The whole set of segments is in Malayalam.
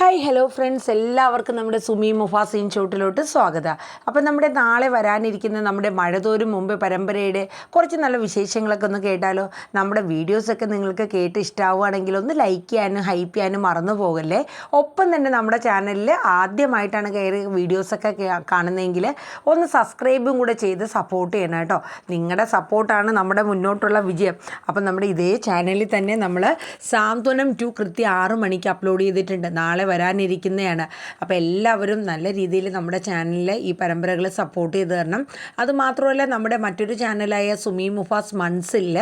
ഹായ് ഹലോ ഫ്രണ്ട്സ്, എല്ലാവർക്കും നമ്മുടെ സുമി മുഫാസ് ഇൻഷോട്ടിലോട്ട് സ്വാഗതം. അപ്പം നമ്മുടെ നാളെ വരാനിരിക്കുന്ന നമ്മുടെ മഴതോരും മുമ്പ് പരമ്പരയുടെ കുറച്ച് നല്ല വിശേഷങ്ങളൊക്കെ ഒന്ന് കേട്ടാലോ. നമ്മുടെ വീഡിയോസൊക്കെ നിങ്ങൾക്ക് കേട്ട് ഇഷ്ടമാവുകയാണെങ്കിൽ ഒന്ന് ലൈക്ക് ചെയ്യാനും ഹൈപ്പ് ചെയ്യാനും മറന്നു പോകല്ലേ. ഒപ്പം തന്നെ നമ്മുടെ ചാനലിൽ ആദ്യമായിട്ടാണ് കയറി വീഡിയോസൊക്കെ കാണുന്നതെങ്കിൽ ഒന്ന് സബ്സ്ക്രൈബും കൂടെ ചെയ്ത് സപ്പോർട്ട് ചെയ്യണം കേട്ടോ. നിങ്ങളുടെ സപ്പോർട്ടാണ് നമ്മുടെ മുന്നോട്ടുള്ള വിജയം. അപ്പം നമ്മുടെ ഇതേ ചാനലിൽ തന്നെ നമ്മൾ സാന്ത്വനം 2 കൃത്യം 6 മണിക്ക് അപ്ലോഡ് ചെയ്തിട്ടുണ്ട്. നാളെ വരാനിരിക്കുന്നതാണ്. അപ്പോൾ എല്ലാവരും നല്ല രീതിയിൽ നമ്മുടെ ചാനലിൽ ഈ പരമ്പരകൾ സപ്പോർട്ട് ചെയ്ത് തരണം. അതുമാത്രമല്ല, നമ്മുടെ മറ്റൊരു ചാനലായ സുമി മുഫാസ് മൺസിൽ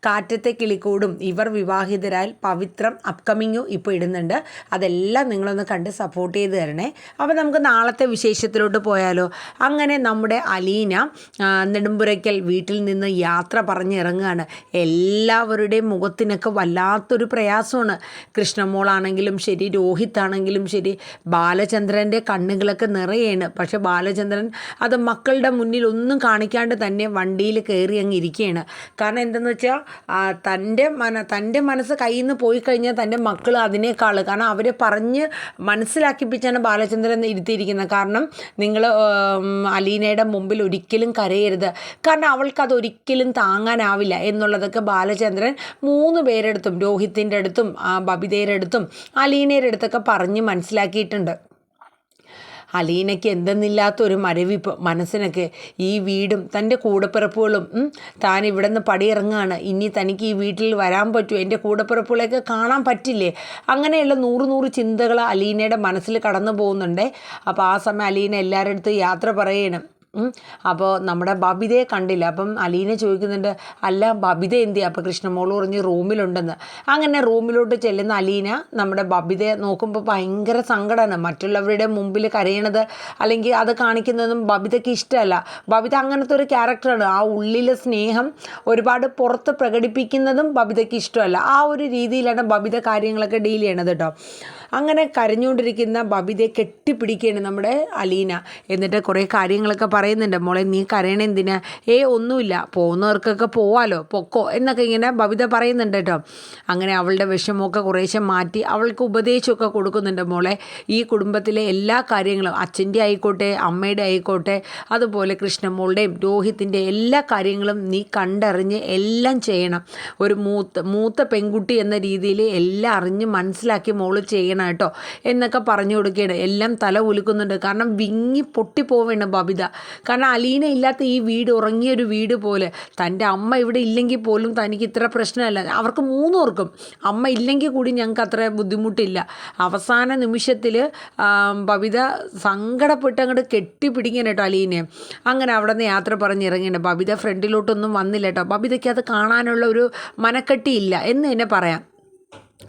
കാറ്റത്തെ കിളിക്കൂടും, ഇവർ വിവാഹിതരാൽ, പവിത്രം അപ്കമിങ്ങും ഇപ്പോൾ ഇടുന്നുണ്ട്. അതെല്ലാം നിങ്ങളൊന്ന് കണ്ട് സപ്പോർട്ട് ചെയ്ത് തരണേ. അപ്പോൾ നമുക്ക് നാളത്തെ വിശേഷത്തിലോട്ട് പോയാലോ. അങ്ങനെ നമ്മുടെ അലീന നെടുമ്പുരയ്ക്കൽ വീട്ടിൽ നിന്ന് യാത്ര പറഞ്ഞിറങ്ങുകയാണ്. എല്ലാവരുടെയും മുഖത്തിനൊക്കെ വല്ലാത്തൊരു പ്രയാസമാണ്. കൃഷ്ണമോളാണെങ്കിലും ശരി, രോഹിത് ആണെങ്കിലും ശരി, ബാലചന്ദ്രൻ്റെ കണ്ണുകളൊക്കെ നിറയാണ്. പക്ഷെ ബാലചന്ദ്രൻ അത് മക്കളുടെ മുന്നിൽ ഒന്നും കാണിക്കാണ്ട് തന്നെ വണ്ടിയിൽ കയറി അങ്ങ് ഇരിക്കുകയാണ്. കാരണം എന്തെന്ന് വെച്ചാൽ തൻ്റെ മനസ്സ് കയ്യിൽ നിന്ന് പോയി കഴിഞ്ഞാൽ തൻ്റെ മക്കൾ അതിനേക്കാൾ, കാരണം അവരെ പറഞ്ഞ് മനസ്സിലാക്കിപ്പിച്ചാണ് ബാലചന്ദ്രൻ ഇരുത്തിയിരിക്കുന്നത്. കാരണം നിങ്ങൾ അലീനയുടെ മുമ്പിൽ ഒരിക്കലും കരയരുത്, കാരണം അവൾക്കതൊരിക്കലും താങ്ങാനാവില്ല എന്നുള്ളതൊക്കെ ബാലചന്ദ്രൻ 3 പേരെടുത്തും, രോഹിത്തിൻ്റെ അടുത്തും ബബിതയുടെ അടുത്തും അലീനയുടെ അടുത്തൊക്കെ പറഞ്ഞ് മനസ്സിലാക്കിയിട്ടുണ്ട്. അലീനയ്ക്ക് എന്തെന്നില്ലാത്തൊരു മരവിപ്പ് മനസ്സിനൊക്കെ. ഈ വീടും തൻ്റെ കൂടപ്പിറപ്പുകളും, താൻ ഇവിടെ നിന്ന് പടിയിറങ്ങുകയാണ്, ഇനി തനിക്ക് ഈ വീട്ടിൽ വരാൻ പറ്റുമോ, എൻ്റെ കൂടപ്പിറപ്പുകളെയൊക്കെ കാണാൻ പറ്റില്ലേ, അങ്ങനെയുള്ള 100 ചിന്തകൾ അലീനയുടെ മനസ്സിൽ കടന്നു പോകുന്നുണ്ട്. അപ്പോൾ ആ സമയം അലീന എല്ലാവരുടെ അടുത്ത് യാത്ര പറയണം. അപ്പോൾ നമ്മുടെ ബബിതയെ കണ്ടില്ല. അപ്പം അലീന ചോദിക്കുന്നുണ്ട്, അല്ല ബബിത എന്തിയാ? അപ്പോൾ കൃഷ്ണമോൾ പറഞ്ഞ് റൂമിലുണ്ടെന്ന്. അങ്ങനെ റൂമിലോട്ട് ചെല്ലുന്ന അലീന നമ്മുടെ ബബിതയെ നോക്കുമ്പോൾ ഭയങ്കര സങ്കടമാണ്. മറ്റുള്ളവരുടെ മുമ്പിൽ കരയണത് അല്ലെങ്കിൽ അത് കാണിക്കുന്നതും ബബിതയ്ക്ക് ഇഷ്ടമല്ല. ബബിത അങ്ങനത്തെ ഒരു ക്യാരക്ടറാണ്. ആ ഉള്ളിലെ സ്നേഹം ഒരുപാട് പുറത്ത് പ്രകടിപ്പിക്കുന്നതും ബബിതയ്ക്ക് ഇഷ്ടമല്ല. ആ ഒരു രീതിയിലാണ് ബബിത കാര്യങ്ങളൊക്കെ ഡീൽ ചെയ്യണത് കേട്ടോ. അങ്ങനെ കരഞ്ഞുകൊണ്ടിരിക്കുന്ന ബബിതയെ കെട്ടിപ്പിടിക്കുകയാണ് നമ്മുടെ അലീന. എന്നിട്ട് കുറേ കാര്യങ്ങളൊക്കെ പറയുന്നുണ്ട്. മോളെ, നീ കരയണ എന്തിനാ? ഒന്നുമില്ല, പോകുന്നവർക്കൊക്കെ പോവാലോ, പൊക്കോ എന്നൊക്കെ ഇങ്ങനെ ബബിത പറയുന്നുണ്ട് കേട്ടോ. അങ്ങനെ അവളുടെ വിഷമമൊക്കെ കുറേശ്ശെ മാറ്റി അവൾക്ക് ഉപദേശമൊക്കെ കൊടുക്കുന്നുണ്ട്. മോളെ, ഈ കുടുംബത്തിലെ എല്ലാ കാര്യങ്ങളും, അച്ഛൻ്റെ ആയിക്കോട്ടെ അമ്മയുടെ ആയിക്കോട്ടെ അതുപോലെ കൃഷ്ണമോളുടെയും രോഹിത്തിൻ്റെ എല്ലാ കാര്യങ്ങളും നീ കണ്ടറിഞ്ഞ് എല്ലാം ചെയ്യണം. ഒരു മൂത്ത പെൺകുട്ടി എന്ന രീതിയിൽ എല്ലാം അറിഞ്ഞ് മനസ്സിലാക്കി മോള് ചെയ്യണം കേട്ടോ എന്നൊക്കെ പറഞ്ഞു കൊടുക്കുകയാണ്. എല്ലാം തല ഉലുക്കുന്നുണ്ട്. കാരണം വിങ്ങി പൊട്ടിപ്പോവേണ്ട ബബിത. കാരണം അലീന ഇല്ലാത്ത ഈ വീട് ഉറങ്ങിയൊരു വീട് പോലെ. തൻ്റെ അമ്മ ഇവിടെ ഇല്ലെങ്കിൽ പോലും തനിക്ക് ഇത്ര പ്രശ്നമല്ല. അവർക്ക് 3 പേർക്കും അമ്മ ഇല്ലെങ്കിൽ കൂടി ഞങ്ങൾക്ക് അത്ര ബുദ്ധിമുട്ടില്ല. അവസാന നിമിഷത്തിൽ ബബിത സങ്കടപ്പെട്ട് അങ്ങോട്ട് കെട്ടിപ്പിടിക്കാൻ കേട്ടോ അലീനെ. അങ്ങനെ അവിടെ നിന്ന് യാത്ര പറഞ്ഞിറങ്ങിയിട്ട് ബബിത ഫ്രണ്ടിലോട്ടൊന്നും വന്നില്ല കേട്ടോ. ബബിതയ്ക്ക് അത് കാണാനുള്ള ഒരു മനക്കെട്ടിയില്ല എന്ന് തന്നെ പറയാം.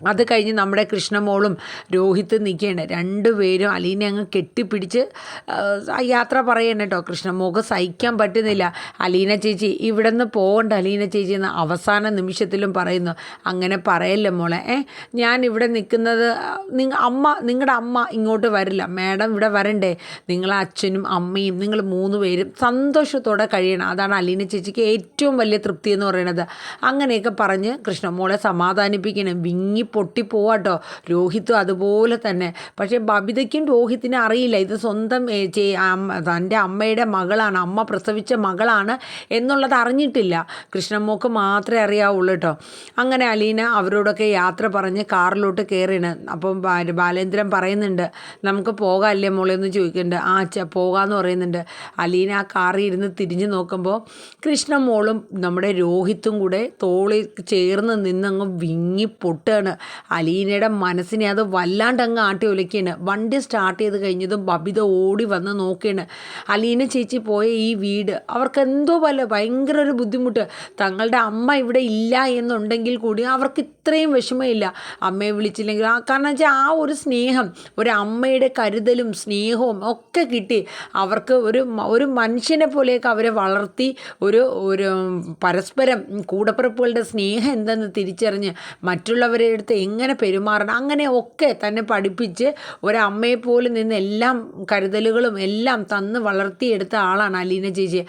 അത് കഴിഞ്ഞ് നമ്മുടെ കൃഷ്ണമോളും രോഹിത്ത് നിൽക്കുകയാണ്. 2 പേരും അലീനെ അങ്ങ് കെട്ടിപ്പിടിച്ച് യാത്ര പറയണം കേട്ടോ. കൃഷ്ണമോൾക്ക് സഹിക്കാൻ പറ്റുന്നില്ല. അലീന ചേച്ചി ഇവിടെ നിന്ന് പോകണ്ട അലീന ചേച്ചി എന്ന് അവസാന നിമിഷത്തിലും പറയുന്നു. അങ്ങനെ പറയല്ലേ മോളെ, ഞാൻ ഇവിടെ നിൽക്കുന്നത് നിങ്ങളുടെ അമ്മ ഇങ്ങോട്ട് വരില്ല, മാഡം ഇവിടെ വരണ്ടേ, നിങ്ങളെ അച്ഛനും അമ്മയും നിങ്ങൾ 3 പേരും സന്തോഷത്തോടെ കഴിയണം. അതാണ് അലീന ചേച്ചിക്ക് ഏറ്റവും വലിയ തൃപ്തി എന്ന് പറയുന്നത്. അങ്ങനെയൊക്കെ പറഞ്ഞ് കൃഷ്ണമോളെ സമാധാനിപ്പിക്കണം. വിങ്ങി പൊട്ടിപ്പോവാട്ടോ. രോഹിത്തും അതുപോലെ തന്നെ. പക്ഷേ ബബിതയ്ക്കും രോഹിത്തിനും അറിയില്ല ഇത് സ്വന്തം തൻ്റെ അമ്മയുടെ മകളാണ്, അമ്മ പ്രസവിച്ച മകളാണ് എന്നുള്ളത് അറിഞ്ഞിട്ടില്ല. കൃഷ്ണമ്മോക്ക് മാത്രമേ അറിയാവുള്ളൂ കേട്ടോ. അങ്ങനെ അലീന അവരോടൊക്കെ യാത്ര പറഞ്ഞ് കാറിലോട്ട് കയറിയാണ്. അപ്പം ബാലേന്ദ്രൻ പറയുന്നുണ്ട്, നമുക്ക് പോകാമല്ലേ മോളെ എന്ന് ചോദിക്കുന്നുണ്ട്. പോകാമെന്ന് പറയുന്നുണ്ട്. അലീന ആ കാറിൽ ഇരുന്ന് തിരിഞ്ഞു നോക്കുമ്പോൾ കൃഷ്ണമോളും നമ്മുടെ രോഹിത്തും കൂടെ തോളിൽ ചേർന്ന് നിന്നങ്ങ് വിങ്ങി പൊട്ടുകയാണ്. അലീനയുടെ മനസ്സിനെ അത് വല്ലാണ്ട് അങ്ങ് ആട്ടി ഒലിക്കുകയാണ്. വണ്ടി സ്റ്റാർട്ട് ചെയ്ത് കഴിഞ്ഞതും ബബിത ഓടി വന്ന് നോക്കുകയാണ്. അലീന ചേച്ചി പോയ ഈ വീട് അവർക്ക് എന്തോ ഭയങ്കര ഒരു ബുദ്ധിമുട്ട്. തങ്ങളുടെ അമ്മ ഇവിടെ ഇല്ല എന്നുണ്ടെങ്കിൽ കൂടി അവർക്ക് ഇത്രയും വിഷമമില്ല. അമ്മയെ വിളിച്ചില്ലെങ്കിൽ കാരണം വെച്ചാൽ ആ ഒരു സ്നേഹം, ഒരു അമ്മയുടെ കരുതലും സ്നേഹവും ഒക്കെ കിട്ടി. അവർക്ക് ഒരു മനുഷ്യനെ പോലെയൊക്കെ അവരെ വളർത്തി ഒരു പരസ്പരം കൂടപ്പിറപ്പുകളുടെ സ്നേഹം എന്തെന്ന് തിരിച്ചറിഞ്ഞ് മറ്റുള്ളവരുടെ അടുത്ത് എങ്ങനെ പെരുമാറണം അങ്ങനെയൊക്കെ തന്നെ പഠിപ്പിച്ച് ഒരമ്മയെപ്പോലെ നിന്ന് എല്ലാം കരുതലുകളും എല്ലാം തന്ന് വളർത്തിയെടുത്ത ആളാണ് അലീന ചേച്ചി.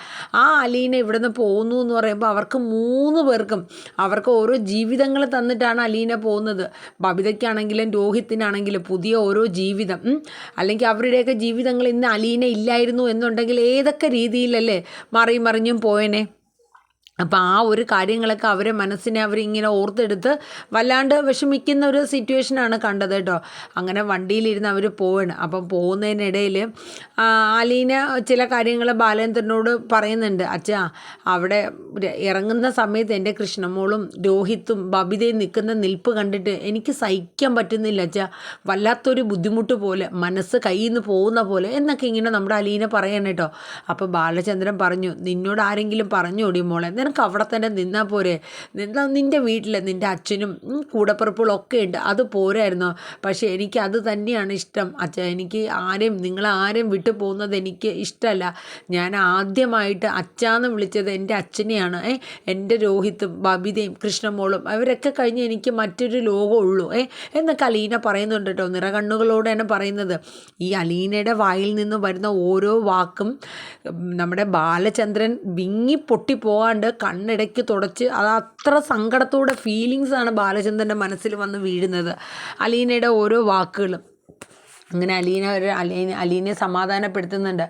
ആ അലീന ഇവിടുന്ന് പോകുന്നു എന്ന് പറയുമ്പോൾ അവർക്ക് 3 പേർക്കും അവർക്ക് ഓരോ ജീവിതങ്ങൾ തന്നിട്ടാണ് അലീന പോകുന്നത്. ബബിതയ്ക്കാണെങ്കിലും രോഹിത്തിനാണെങ്കിലും പുതിയ ഓരോ ജീവിതം, അല്ലെങ്കിൽ അവരുടെയൊക്കെ ജീവിതങ്ങൾ ഇന്ന് അലീന ഇല്ലായിരുന്നു എന്നുണ്ടെങ്കിൽ ഏതൊക്കെ രീതിയിലല്ലേ മറിഞ്ഞും പോയനെ. അപ്പോൾ ആ ഒരു കാര്യങ്ങളൊക്കെ അവരെ മനസ്സിനെ അവരിങ്ങനെ ഓർത്തെടുത്ത് വല്ലാണ്ട് വിഷമിക്കുന്ന ഒരു സിറ്റുവേഷനാണ് കണ്ടത് കേട്ടോ. അങ്ങനെ വണ്ടിയിലിരുന്ന് അവർ പോവാണ്. അപ്പം പോകുന്നതിനിടയിൽ അലീന ചില കാര്യങ്ങൾ ബാലേന്ദ്രനോട് പറയുന്നുണ്ട്. അച്ഛാ, അവിടെ ഇറങ്ങുന്ന സമയത്ത് എൻ്റെ കൃഷ്ണമോളും രോഹിത്തും ബബിതയും നിൽക്കുന്ന നിൽപ്പ് കണ്ടിട്ട് എനിക്ക് സഹിക്കാൻ പറ്റുന്നില്ല അച്ഛാ, വല്ലാത്തൊരു ബുദ്ധിമുട്ട് പോലെ, മനസ്സ് കയ്യിൽ നിന്ന് പോകുന്ന പോലെ എന്നൊക്കെ ഇങ്ങനെ നമ്മുടെ അലീന പറയണം കേട്ടോ. അപ്പോൾ ബാലചന്ദ്രൻ പറഞ്ഞു, നിന്നോട് ആരെങ്കിലും പറഞ്ഞോടി മോളെ, നിനക്ക് അവിടെ തന്നെ നിന്നാൽ പോരെ, നിൻ്റെ വീട്ടിൽ നിൻ്റെ അച്ഛനും കൂടപ്പിറപ്പുകളും ഒക്കെ ഉണ്ട്, അത് പോരായിരുന്നോ? പക്ഷേ എനിക്ക് അത് തന്നെയാണ് ഇഷ്ടം അച്ഛാ, എനിക്ക് നിങ്ങളാരെയും വിട്ടു പോകുന്നത് എനിക്ക് ഇഷ്ടമല്ല. ഞാൻ ആദ്യമായിട്ട് അച്ഛാന്ന് വിളിച്ചത് എൻ്റെ അച്ഛനെയാണ്. എൻ്റെ രോഹിത്തും ബബിതയും കൃഷ്ണമോളും അവരൊക്കെ കഴിഞ്ഞ് എനിക്ക് മറ്റൊരു ലോകമുള്ളൂ എന്നൊക്കെ അലീന പറയുന്നുണ്ട് കേട്ടോ. നിറകണ്ണുകളോടെയാണ് പറയുന്നത്. ഈ അലീനയുടെ വായിൽ നിന്ന് വരുന്ന ഓരോ വാക്കും നമ്മുടെ ബാലചന്ദ്രൻ വിങ്ങി പൊട്ടിപ്പോകാണ്ട് കണ്ണിടയ്ക്ക് തുടച്ച്, അത് അത്ര സങ്കടത്തോടെ ഫീലിങ്സാണ് ബാലചന്ദ്രൻ്റെ മനസ്സിൽ വന്ന് വീഴുന്നത് അലീനയുടെ ഓരോ വാക്കുകളും. അങ്ങനെ അലീനെ സമാധാനപ്പെടുത്തുന്നുണ്ട്.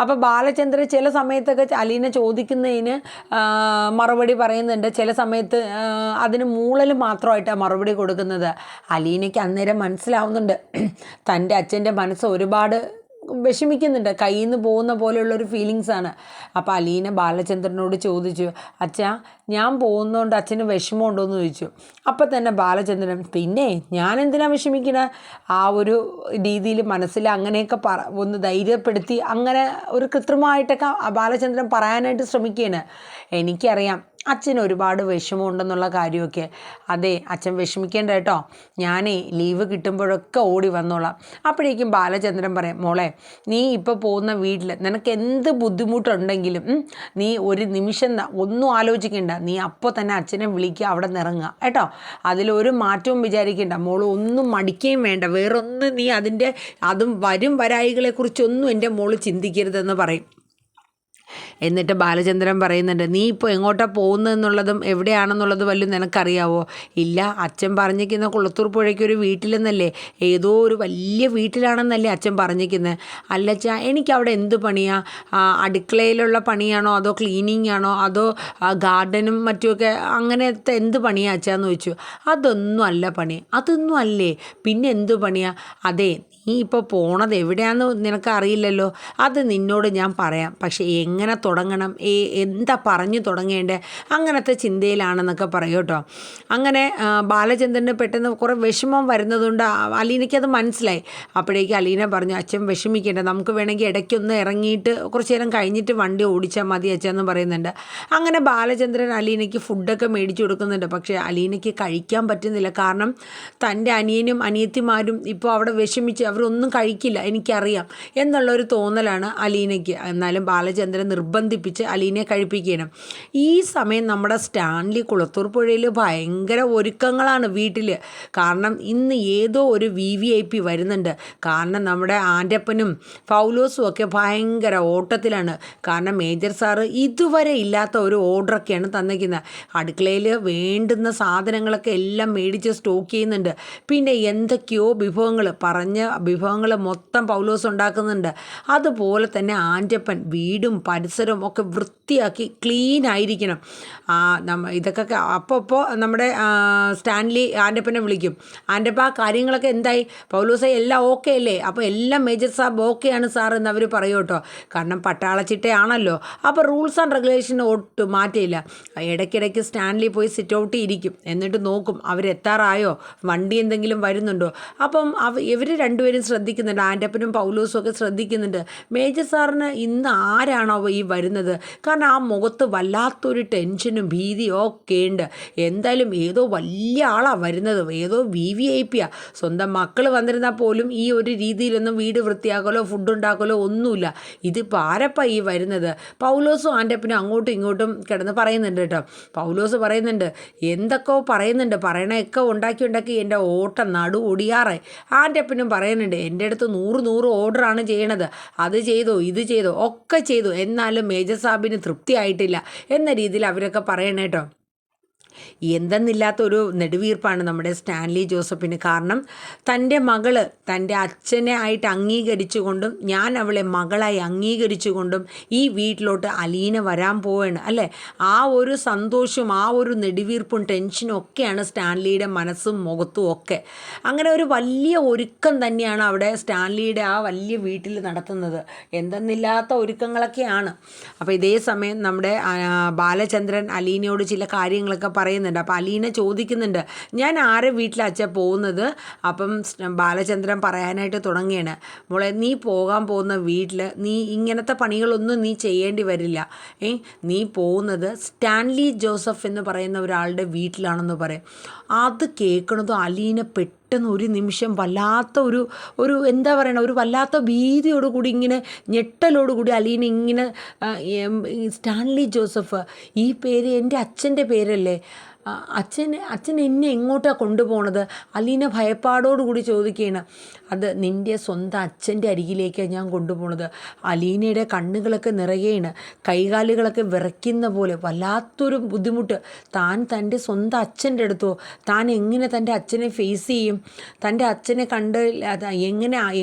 അപ്പോൾ ബാലചന്ദ്രൻ ചില സമയത്തൊക്കെ അലീന ചോദിക്കുന്നതിന് മറുപടി പറയുന്നുണ്ട്. ചില സമയത്ത് അതിന് മൂളൽ മാത്രമായിട്ടാണ് മറുപടി കൊടുക്കുന്നത്. അലീനയ്ക്ക് അന്നേരം മനസ്സിലാവുന്നുണ്ട് തൻ്റെ അച്ഛൻ്റെ മനസ്സ് ഒരുപാട് വിഷമിക്കുന്നുണ്ട്, കയ്യിൽ നിന്ന് പോകുന്ന പോലെയുള്ളൊരു ഫീലിങ്സാണ്. അപ്പോൾ അലീന ബാലചന്ദ്രനോട് ചോദിച്ചു, അച്ഛാ, ഞാൻ പോകുന്നതുകൊണ്ട് അച്ഛന് വിഷമമുണ്ടോ എന്ന് ചോദിച്ചു. അപ്പോൾ തന്നെ ബാലചന്ദ്രൻ, പിന്നെ ഞാൻ എന്തിനാണ് വിഷമിക്കണേ, ആ ഒരു രീതിയിൽ മനസ്സിൽ അങ്ങനെയൊക്കെ ഒന്ന് ധൈര്യപ്പെടുത്തി അങ്ങനെ ഒരു കൃത്രിമമായിട്ടൊക്കെ ബാലചന്ദ്രൻ പറയാനായിട്ട് ശ്രമിക്കുകയാണ്. എനിക്കറിയാം അച്ഛന് ഒരുപാട് വിഷമമുണ്ടെന്നുള്ള കാര്യമൊക്കെ. അതെ, അച്ഛൻ വിഷമിക്കേണ്ട കേട്ടോ, ഞാനേ ലീവ് കിട്ടുമ്പോഴൊക്കെ ഓടി വന്നോളാം. അപ്പോഴേക്കും ബാലചന്ദ്രൻ പറയും, മോളെ, നീ ഇപ്പോൾ പോകുന്ന വീട്ടിൽ നിനക്ക് എന്ത് ബുദ്ധിമുട്ടുണ്ടെങ്കിലും നീ ഒരു നിമിഷം ഒന്നും ആലോചിക്കണ്ട, നീ അപ്പോൾ തന്നെ അച്ഛനെ വിളിക്കുക, അവിടെ നിറങ്ങുക കേട്ടോ. അതിലൊരു മാറ്റവും വിചാരിക്കേണ്ട, മോൾ ഒന്നും മടിക്കുകയും വേണ്ട, വേറൊന്നും നീ അതും വരും വരായികളെക്കുറിച്ചൊന്നും എൻ്റെ മോൾ ചിന്തിക്കരുതെന്ന് പറയും. എന്നിട്ട് ബാലചന്ദ്രൻ പറയുന്നുണ്ട്, നീ ഇപ്പോൾ എങ്ങോട്ടാണ് പോകുന്നതെന്നുള്ളതും എവിടെയാണെന്നുള്ളതും വല്ലതും നിനക്കറിയാവോ? ഇല്ല, അച്ഛൻ പറഞ്ഞിരിക്കുന്ന കുളത്തൂർ പുഴയ്ക്കൊരു വീട്ടിലെന്നല്ലേ, ഏതോ ഒരു വലിയ വീട്ടിലാണെന്നല്ലേ അച്ഛൻ പറഞ്ഞിരിക്കുന്നത്. അല്ലച്ചാ, എനിക്കവിടെ എന്ത് പണിയാണ്? അടുക്കളയിലുള്ള പണിയാണോ, അതോ ക്ലീനിങ് ആണോ, അതോ ഗാർഡനും മറ്റുമൊക്കെ അങ്ങനത്തെ എന്ത് പണിയാണ് അച്ഛാന്ന് ചോദിച്ചു. അതൊന്നും അല്ല പണി. അതൊന്നും അല്ലേ, പിന്നെ എന്ത് പണിയാണ്? അതെ, നീ ഇപ്പോൾ പോണത് എവിടെയാണെന്ന് നിനക്കറിയില്ലല്ലോ, അത് നിന്നോട് ഞാൻ പറയാം. പക്ഷേ എങ്ങനെ തുടങ്ങണം, എന്താ പറഞ്ഞു തുടങ്ങേണ്ടത്, അങ്ങനത്തെ ചിന്തയിലാണെന്നൊക്കെ പറയും കേട്ടോ. അങ്ങനെ ബാലചന്ദ്രന് പെട്ടെന്ന് കുറേ വിഷമം വരുന്നതുകൊണ്ട് അലീനയ്ക്കത് മനസ്സിലായി. അപ്പോഴേക്ക് അലീന പറഞ്ഞു, അച്ഛൻ വിഷമിക്കേണ്ട, നമുക്ക് വേണമെങ്കിൽ ഇടയ്ക്കൊന്ന് ഇറങ്ങിയിട്ട് കുറച്ച് നേരം കഴിഞ്ഞിട്ട് വണ്ടി ഓടിച്ചാൽ മതി അച്ഛന്ന് പറയുന്നുണ്ട്. അങ്ങനെ ബാലചന്ദ്രൻ അലീനയ്ക്ക് ഫുഡൊക്കെ മേടിച്ചു കൊടുക്കുന്നുണ്ട്. പക്ഷേ അലീനയ്ക്ക് കഴിക്കാൻ പറ്റുന്നില്ല. കാരണം തൻ്റെ അനിയനും അനിയത്തിമാരും ഇപ്പോൾ അവിടെ വിഷമിച്ച് അവരൊന്നും കഴിക്കില്ല, എനിക്കറിയാം എന്നുള്ളൊരു തോന്നലാണ് അലീനയ്ക്ക്. എന്നാലും ബാലചന്ദ്രൻ നിർബന്ധിപ്പിച്ച് അലീനയെ കഴിപ്പിക്കുകയാണ്. ഈ സമയം നമ്മുടെ സ്റ്റാൻലി കുളത്തൂർ പുഴയിൽ ഭയങ്കര ഒരുക്കങ്ങളാണ് വീട്ടിൽ. കാരണം ഇന്ന് ഏതോ ഒരു VVIP വരുന്നുണ്ട്. കാരണം നമ്മുടെ ആൻ്റപ്പനും പൗലോസും ഒക്കെ ഭയങ്കര ഓട്ടത്തിലാണ്. കാരണം മേജർ സാറ് ഇതുവരെ ഇല്ലാത്ത ഒരു ഓർഡറൊക്കെയാണ് തന്നിരിക്കുന്നത്. അടുക്കളയിൽ വേണ്ടുന്ന സാധനങ്ങളൊക്കെ എല്ലാം മേടിച്ച് സ്റ്റോക്ക് ചെയ്യുന്നുണ്ട്. പിന്നെ എന്തൊക്കെയോ വിഭവങ്ങൾ മൊത്തം പൗലോസ് ഉണ്ടാക്കുന്നുണ്ട്. അതുപോലെ തന്നെ ആൻ്റപ്പൻ വീടും പരിസരവും ഒക്കെ വൃത്തിയാക്കി ക്ലീൻ ആയിരിക്കണം. ഇതൊക്കെ അപ്പോൾ നമ്മുടെ സ്റ്റാൻലി ആൻ്റപ്പനെ വിളിക്കും. ആൻ്റപ്പ, ആ കാര്യങ്ങളൊക്കെ എന്തായി? പൗലോസെ എല്ലാം ഓക്കെ അല്ലേ? അപ്പോൾ എല്ലാം മേജർ സാബ് ഓക്കെയാണ് സാർ എന്ന് അവർ പറയും കേട്ടോ. കാരണം പട്ടാളച്ചിട്ടയാണല്ലോ, അപ്പോൾ റൂൾസ് ആൻഡ് റെഗുലേഷൻ ഒട്ടും മാറ്റിയില്ല. ഇടയ്ക്കിടയ്ക്ക് സ്റ്റാൻലി പോയി സിറ്റ് ഔട്ട് ഇരിക്കും. എന്നിട്ട് നോക്കും അവരെത്താറായോ, വണ്ടി എന്തെങ്കിലും വരുന്നുണ്ടോ. അപ്പം ഇവർ രണ്ടുപേരും ശ്രദ്ധിക്കുന്നുണ്ട്, ആൻ്റപ്പനും പൗലോസും ഒക്കെ ശ്രദ്ധിക്കുന്നുണ്ട്. മേജർ സാറിന് ഇന്ന് ആരാണോ ഈ വരുന്നത്? കാരണം ആ മുഖത്ത് വല്ലാത്തൊരു ടെൻഷനും ഭീതിയും ഒക്കെ ഉണ്ട്. എന്തായാലും ഏതോ വലിയ ആളാണ് വരുന്നത്, ഏതോ VVIP സ്വന്തം മക്കൾ വന്നിരുന്നാൽ പോലും ഈ ഒരു രീതിയിലൊന്നും വീട് വൃത്തിയാക്കലോ ഫുഡ് ഉണ്ടാക്കലോ ഒന്നുമില്ല. ഇതിപ്പോൾ ആരപ്പാ ഈ വരുന്നത്? പൗലോസും ആൻ്റപ്പനും അങ്ങോട്ടും ഇങ്ങോട്ടും കിടന്ന് പറയുന്നുണ്ട് കേട്ടോ. പൗലോസ് പറയുന്നുണ്ട്, എന്തൊക്കെയോ പറയുന്നുണ്ട്, പറയണയൊക്കെ ഉണ്ടാക്കി എൻ്റെ ഓട്ടം നടു ഒടിയാറായി. ആൻ്റപ്പനും പറയുന്നുണ്ട്, എൻ്റെ അടുത്ത് 100 ഓർഡറാണ് ചെയ്യണത്, അത് ചെയ്തോ ഇത് ചെയ്തോ ഒക്കെ ചെയ്തു, എന്നാലും മേജർ സാബിന് തൃപ്തി ആയിട്ടില്ല എന്ന രീതിയിൽ അവരൊക്കെ പറയണ കേട്ടോ. എന്തെന്നില്ലാത്തൊരു നെടുവീർപ്പാണ് നമ്മുടെ സ്റ്റാൻലി ജോസഫിന്. കാരണം തൻ്റെ മകള് തൻ്റെ അച്ഛനെ ആയിട്ട് അംഗീകരിച്ചുകൊണ്ടും ഞാൻ അവളെ മകളായി അംഗീകരിച്ചുകൊണ്ടും ഈ വീട്ടിലോട്ട് അലീന വരാൻ പോവുകയാണ് അല്ലേ. ആ ഒരു സന്തോഷവും ആ ഒരു നെടുവീർപ്പും ടെൻഷനും ഒക്കെയാണ് സ്റ്റാൻലിയുടെ മനസ്സും മുഖത്തും ഒക്കെ. അങ്ങനെ ഒരു വലിയ ഒരുക്കം തന്നെയാണ് അവിടെ സ്റ്റാൻലിയുടെ ആ വലിയ വീട്ടിൽ നടത്തുന്നത്. എന്തെന്നില്ലാത്ത ഒരുക്കങ്ങളൊക്കെയാണ്. അപ്പോൾ ഇതേ സമയം നമ്മുടെ ബാലചന്ദ്രൻ അലീനയോട് ചില കാര്യങ്ങളൊക്കെ പറയുന്നുണ്ട്. അപ്പോൾ അലീന ചോദിക്കുന്നുണ്ട്, ഞാൻ ആരെ വീട്ടിലച്ഛാ പോകുന്നത്? അപ്പം ബാലചന്ദ്രൻ പറയാനായിട്ട് തുടങ്ങിയാണ്, മോളെ നീ പോകാൻ പോകുന്ന വീട്ടിൽ നീ ഇങ്ങനത്തെ പണികളൊന്നും നീ ചെയ്യേണ്ടി വരില്ല. നീ പോകുന്നത് സ്റ്റാൻലി ജോസഫ് എന്ന് പറയുന്ന ഒരാളുടെ വീട്ടിലാണെന്ന് പറയും. അത് കേൾക്കണതും അലീന പെട്ടെന്ന് ഒരു നിമിഷം വല്ലാത്ത ഒരു എന്താ പറയണ, ഒരു വല്ലാത്ത ഭീതിയോടുകൂടി ഇങ്ങനെ ഞെട്ടലോടുകൂടി അലീന ഇങ്ങനെ സ്റ്റാൻലി ജോസഫ്, ഈ പേര് എൻ്റെ അച്ഛൻ്റെ പേരല്ലേ, അച്ഛൻ എന്നെ എങ്ങോട്ടാണ് കൊണ്ടുപോകണത്? അലീന ഭയപ്പാടോടുകൂടി ചോദിക്കുകയാണ്. അത് നിൻ്റെ സ്വന്തം അച്ഛൻ്റെ അരികിലേക്കാണ് ഞാൻ കൊണ്ടുപോകണത്. അലീനയുടെ കണ്ണുകളൊക്കെ നിറയുകയാണ്, കൈകാലുകളൊക്കെ വിറയ്ക്കുന്ന പോലെ വല്ലാത്തൊരു ബുദ്ധിമുട്ട്. താൻ തൻ്റെ സ്വന്തം അച്ഛൻ്റെ അടുത്തോ, താൻ എങ്ങനെ തൻ്റെ അച്ഛനെ ഫേസ് ചെയ്യും? തൻ്റെ അച്ഛനെ കണ്ട്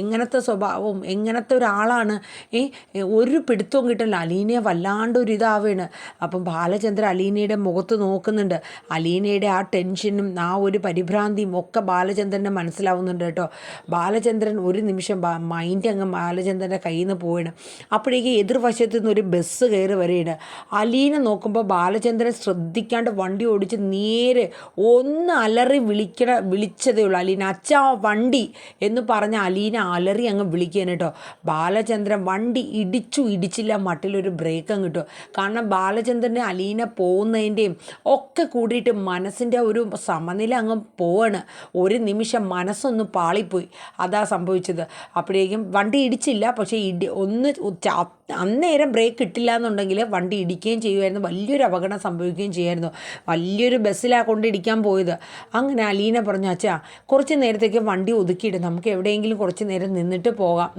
എങ്ങനത്തെ സ്വഭാവവും എങ്ങനത്തെ ഒരാളാണ് ഒരു പിടുത്തവും കിട്ടില്ല. അലീനയെ വല്ലാണ്ടൊരിതാവുകയാണ്. അപ്പം ബാലചന്ദ്രൻ അലീനയുടെ മുഖത്ത് നോക്കുന്നുണ്ട്. അലീനയുടെ ആ ടെൻഷനും ആ ഒരു പരിഭ്രാന്തിയും ഒക്കെ ബാലചന്ദ്രനെ മനസ്സിലാവുന്നുണ്ട് കേട്ടോ. ബാലചന്ദ്രൻ ഒരു നിമിഷം മൈൻഡ് അങ്ങ് ബാലചന്ദ്രൻ്റെ കയ്യിൽ നിന്ന് പോവുകയാണ്. അപ്പോഴേക്ക് എതിർവശത്തു നിന്ന് ഒരു ബസ് കയറി വരികയാണ്. അലീന നോക്കുമ്പോൾ ബാലചന്ദ്രൻ ശ്രദ്ധിക്കാണ്ട് വണ്ടി ഓടിച്ച് നേരെ ഒന്ന് അലറി വിളിച്ചതേ ഉള്ളൂ. അലീന അച്ഛാ വണ്ടി എന്ന് പറഞ്ഞ അലീന അലറി അങ്ങ് വിളിക്കുകയാണ് കേട്ടോ. ബാലചന്ദ്രൻ വണ്ടി ഇടിച്ചില്ല മട്ടിലൊരു ബ്രേക്ക് അങ്ങ് കിട്ടും. കാരണം ബാലചന്ദ്രനെ അലീന പോകുന്നതിൻ്റെയും ഒക്കെ കൂടിയിട്ട് മനസ്സിൻ്റെ ഒരു സമനില അങ്ങ് പോവാണ്. ഒരു നിമിഷം മനസ്സൊന്ന് പാളിപ്പോയി, അതാ സംഭവിച്ചത്. അപ്പോഴേക്കും വണ്ടി ഇടിച്ചില്ല, പക്ഷേ അന്നേരം ബ്രേക്ക് ഇട്ടില്ല എന്നുണ്ടെങ്കിൽ വണ്ടി ഇടിക്കുകയും ചെയ്യുമായിരുന്നു, വലിയൊരു അപകടം സംഭവിക്കുകയും ചെയ്യുമായിരുന്നു. വലിയൊരു ബസ്സിലാണ് കൊണ്ട് ഇടിക്കാൻ പോയത്. അങ്ങനെ അലീന പറഞ്ഞു, അച്ഛാ കുറച്ച് നേരത്തേക്ക് വണ്ടി ഒതുക്കിയിട്ട് നമുക്ക് എവിടെയെങ്കിലും കുറച്ച് നേരം നിന്നിട്ട് പോകാം.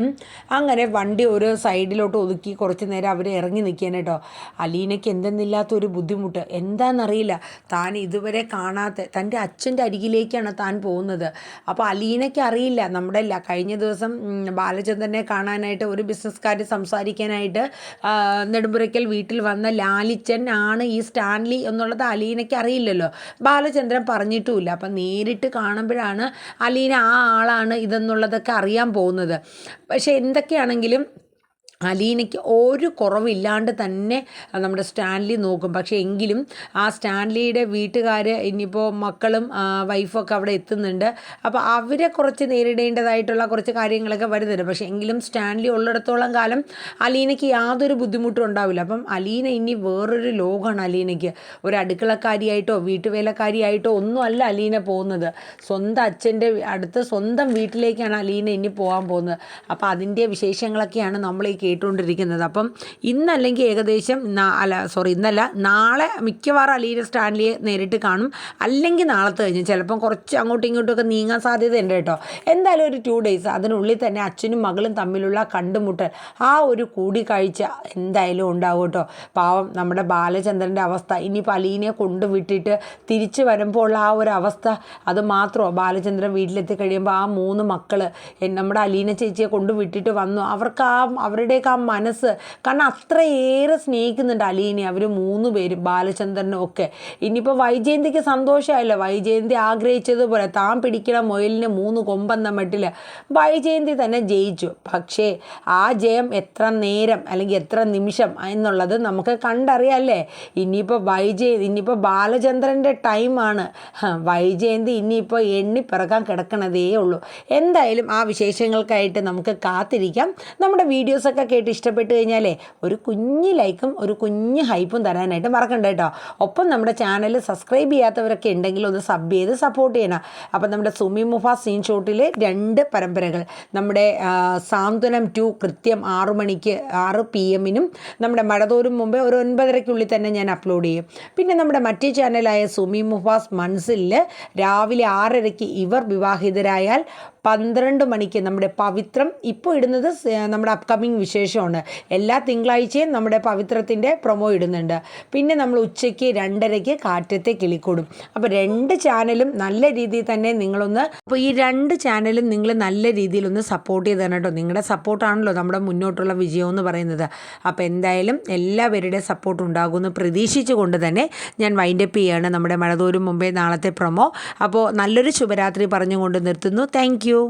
അങ്ങനെ വണ്ടി ഒരു സൈഡിലോട്ട് ഒതുക്കി കുറച്ച് നേരം അവർ ഇറങ്ങി നിൽക്കാൻ കേട്ടോ. അലീനയ്ക്ക് എന്തെന്നില്ലാത്തൊരു ബുദ്ധിമുട്ട്, എന്താണെന്നറിയില്ല. താൻ ഇതുവരെ കാണാത്ത തൻ്റെ അച്ഛൻ്റെ അരികിലേക്കാണ് താൻ പോകുന്നത്. അപ്പോൾ അലീനയ്ക്ക് അറിയില്ല, നമ്മുടെ കഴിഞ്ഞ ദിവസം ബാലചന്ദ്രനെ കാണാനായിട്ട് ഒരു ബിസിനസ്സുകാർ സംസാരിക്കാനായിട്ട് നെടുമ്പുരയ്ക്കൽ വീട്ടിൽ വന്ന ലാലിച്ചൻ ആണ് ഈ സ്റ്റാൻലി എന്നുള്ളത് അലീനയ്ക്ക് അറിയില്ലല്ലോ, ബാലചന്ദ്രൻ പറഞ്ഞിട്ടുമില്ല. അപ്പം നേരിട്ട് കാണുമ്പോഴാണ് അലീന ആ ആളാണ് ഇതെന്നുള്ളതൊക്കെ അറിയാൻ പോകുന്നത്. പക്ഷേ എന്തൊക്കെയാണെങ്കിലും അലീനയ്ക്ക് ഒരു കുറവില്ലാണ്ട് തന്നെ നമ്മുടെ സ്റ്റാൻലി നോക്കും. പക്ഷേ എങ്കിലും ആ സ്റ്റാൻലിയുടെ വീട്ടുകാർ ഇനിയിപ്പോൾ മക്കളും വൈഫൊക്കെ അവിടെ എത്തുന്നുണ്ട്. അപ്പോൾ അവരെ കുറച്ച് നേരിടേണ്ടതായിട്ടുള്ള കുറച്ച് കാര്യങ്ങളൊക്കെ വരുന്നുണ്ട്. പക്ഷേ എങ്കിലും സ്റ്റാൻലി ഉള്ളിടത്തോളം കാലം അലീനയ്ക്ക് യാതൊരു ബുദ്ധിമുട്ടും ഉണ്ടാവില്ല. അപ്പം അലീന ഇനി വേറൊരു ലോകമാണ് അലീനയ്ക്ക്. ഒരു അടുക്കളക്കാരിയായിട്ടോ വീട്ടുവേലക്കാരിയായിട്ടോ ഒന്നും അല്ല അലീന പോകുന്നത്. സ്വന്തം അച്ഛൻ്റെ അടുത്ത് സ്വന്തം വീട്ടിലേക്കാണ് അലീന ഇനി പോകാൻ പോകുന്നത്. അപ്പോൾ അതിൻ്റെ വിശേഷങ്ങളൊക്കെയാണ് നമ്മൾ ഈ കേട്ടുകൊണ്ടിരിക്കുന്നത്. അപ്പം ഇന്നല്ലെങ്കിൽ ഏകദേശം ഇന്നല്ല, നാളെ മിക്കവാറും അലീന സ്റ്റാൻലിയെ നേരിട്ട് കാണും. അല്ലെങ്കിൽ നാളത്തെ കഴിഞ്ഞ് ചിലപ്പം കുറച്ച് അങ്ങോട്ടും ഇങ്ങോട്ടുമൊക്കെ നീങ്ങാൻ സാധ്യതയുണ്ട് കേട്ടോ. എന്തായാലും ഒരു 2 days അതിനുള്ളിൽ തന്നെ അച്ഛനും മകളും തമ്മിലുള്ള കണ്ടുമുട്ടൽ, ആ ഒരു കൂടിക്കാഴ്ച എന്തായാലും ഉണ്ടാവും കേട്ടോ. പാവം നമ്മുടെ ബാലചന്ദ്രൻ്റെ അവസ്ഥ, ഇനിയിപ്പോൾ അലീനയെ കൊണ്ടുവിട്ടിട്ട് തിരിച്ച് വരുമ്പോൾ ഉള്ള ആ ഒരു അവസ്ഥ, അത് മാത്രമോ ബാലചന്ദ്രൻ വീട്ടിലെത്തി കഴിയുമ്പോൾ ആ 3 മക്കൾ നമ്മുടെ അലീന ചേച്ചിയെ കൊണ്ടുവിട്ടിട്ട് വന്നു, അവർക്ക് അവരുടെയൊക്കെ ആ മനസ്സ്, കാരണം അത്രയേറെ സ്നേഹിക്കുന്നുണ്ട് അലീനെ അവർ 3 പേരും ബാലചന്ദ്രനും ഒക്കെ. ഇനിയിപ്പോൾ വൈജയന്തിക്ക് സന്തോഷമായല്ലോ, വൈജയന്തി ആഗ്രഹിച്ചതുപോലെ താൻ പിടിക്കണ മുയലിന് 3 കൊമ്പെന്ന മട്ടിൽ വൈജയന്തി തന്നെ ജയിച്ചു. പക്ഷേ ആ ജയം എത്ര നേരം അല്ലെങ്കിൽ എത്ര നിമിഷം എന്നുള്ളത് നമുക്ക് കണ്ടറിയാമല്ലേ. ഇനിയിപ്പോൾ ബാലചന്ദ്രൻ്റെ ടൈമാണ്. വൈജയന്തി ഇനിയിപ്പോൾ എണ്ണിപ്പിറക്കാൻ കിടക്കണതേ ഉള്ളൂ. എന്തായാലും ആ വിശേഷങ്ങൾക്കായിട്ട് നമുക്ക് കാത്തിരിക്കാം. നമ്മുടെ വീഡിയോസൊക്കെ വിശേഷങ്ങളൊക്കെ ആയിട്ട് ഇഷ്ടപ്പെട്ട് കഴിഞ്ഞാലേ ഒരു കുഞ്ഞ് ലൈക്കും ഒരു കുഞ്ഞ് ഹൈപ്പും തരാനായിട്ട് മറക്കണ്ട കേട്ടോ. ഒപ്പം നമ്മുടെ ചാനൽ സബ്സ്ക്രൈബ് ചെയ്യാത്തവരൊക്കെ ഉണ്ടെങ്കിൽ ഒന്ന് സബ് ചെയ്ത് സപ്പോർട്ട് ചെയ്യണം. അപ്പം നമ്മുടെ സുമി മുഫാസ് സ്ക്രീൻഷോട്ടിൽ 2 പരമ്പരകൾ, നമ്മുടെ സാന്ത്വനം 2 കൃത്യം 6 മണിക്ക് 6 PM നമ്മുടെ മഴതോരും മുമ്പേ ഒരു 9:30 തന്നെ ഞാൻ അപ്ലോഡ് ചെയ്യും. പിന്നെ നമ്മുടെ മറ്റേ ചാനലായ സുമി മുഫാസ് മൻസിലിൽ രാവിലെ 6:30 ഇവർ വിവാഹിതരായാൽ 12 മണിക്ക് നമ്മുടെ പവിത്രം ഇപ്പോൾ ഇടുന്നത് നമ്മുടെ അപ്കമിങ് വിശേഷമാണ്. എല്ലാ തിങ്കളാഴ്ചയും നമ്മുടെ പവിത്രത്തിൻ്റെ പ്രൊമോ ഇടുന്നുണ്ട്. പിന്നെ നമ്മൾ ഉച്ചയ്ക്ക് 2:30 കാറ്റത്തെ കിളിക്കൂടും. അപ്പോൾ 2 ചാനലും നല്ല രീതിയിൽ തന്നെ അപ്പോൾ ഈ 2 ചാനലും നിങ്ങൾ നല്ല രീതിയിലൊന്ന് സപ്പോർട്ട് ചെയ്ത് തന്നെ കേട്ടോ. നിങ്ങളുടെ സപ്പോർട്ടാണല്ലോ നമ്മുടെ മുന്നോട്ടുള്ള വിജയം എന്ന് പറയുന്നത്. അപ്പോൾ എന്തായാലും എല്ലാവരുടെയും സപ്പോർട്ട് ഉണ്ടാകുമെന്ന് പ്രതീക്ഷിച്ചുകൊണ്ട് തന്നെ ഞാൻ വൈൻഡപ്പ് ചെയ്യുകയാണ് നമ്മുടെ മഴതോരും മുമ്പേ നാളത്തെ പ്രൊമോ. അപ്പോൾ നല്ലൊരു ശുഭരാത്രി പറഞ്ഞുകൊണ്ട് നിർത്തുന്നു. Thank you.